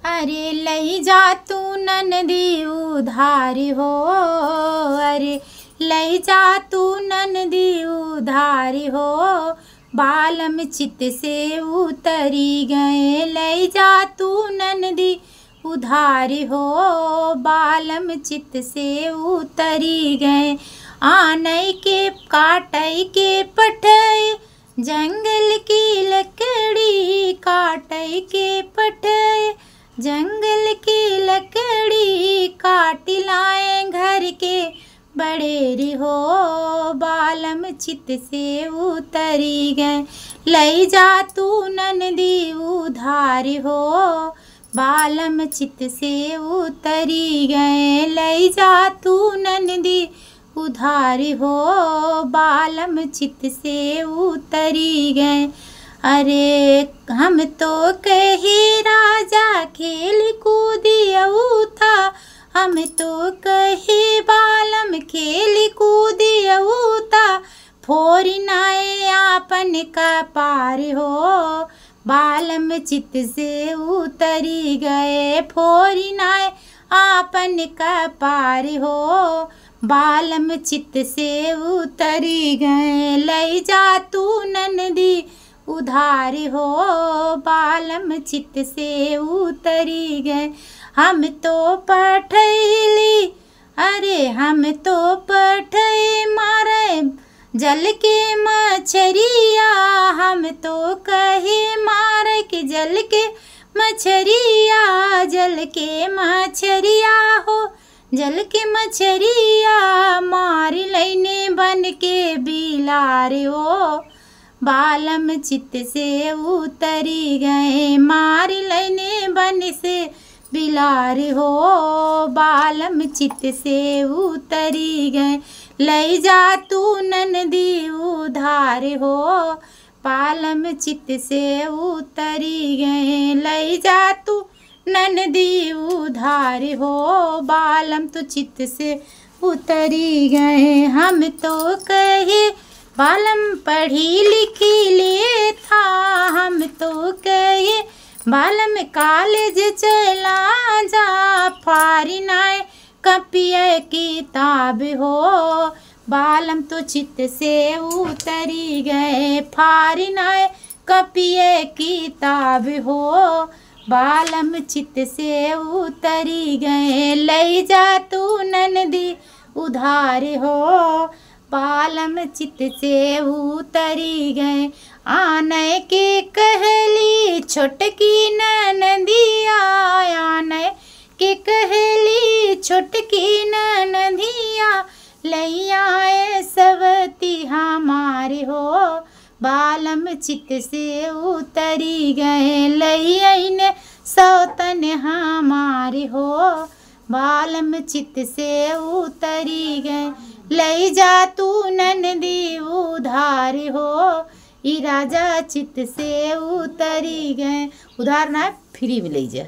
अरे लई जा तू ननदी उधारी हो, अरे लई जा तू ननदी उधारी हो, बालम चित से उतरी गए। लई जा तू ननदी उधारी हो, बालम चित से उतरी गए। आनई के काटई के पठई, जंगल की लकड़ी काटई के पठई, जंगल की लकड़ी काट लाए घर के बड़ेरी हो, बालम चित से उतरी गए। लई जा तू ननदी उधारी हो, बालम चित से उतरी गए। लई जा तू ननदी उधारी हो, बालम चित से उतरी गए। अरे हम तो कहे राजा खेल कूदियऊ था, हम तो कहे बालम खेल कूदियऊ था, फोरी नाए आपन कपार हो, बालम चित से उतरी गए। फोरी नाए आपन कपार हो, बालम चित से उतरी गए। लई जा तू ननदी उधारी हो, बालम चित से उतरी गए। हम तो पठैली, अरे हम तो पठै मारे जल के मछरिया, हम तो कहे मारे के जल के मछरिया, जल के मछरिया हो, जल के मछरिया मार लैने बन के बिलारे हो, बालम चित से उतरी गए। मार लैने बन से बिलारे हो, बालम चित से उतरी गए। लई जा तू ननदी उधारी हो, बालम चित से उतरी गए। लई जा तू ननदी उधारी हो, बालम तो चित से उतरी गए। हम तो कहे बालम पढ़ी लिखी ले था, हम तो कहे बालम कॉलेज चला जा, फारी नाए कपिया किताब हो, बालम तो चित से उतरी गए। फारी नाए कपिया किताब हो, बालम चित से उतरी गए। लई जा तू ननदी उधारी हो, बालम चित से उतरी गए। आने के कहली छोटकी ननदिया, आने के कहली छोटकी ननदिया, लई आए सवती हमारे हो, बालम चित से उतरी गए। लई आईने सौतन हमारे हो, बालम चित से उतरी गए। लई जा तू ननदी उधारी हो, ई राजा चित से उतरी गए। उधार ना फ्री में लई जा।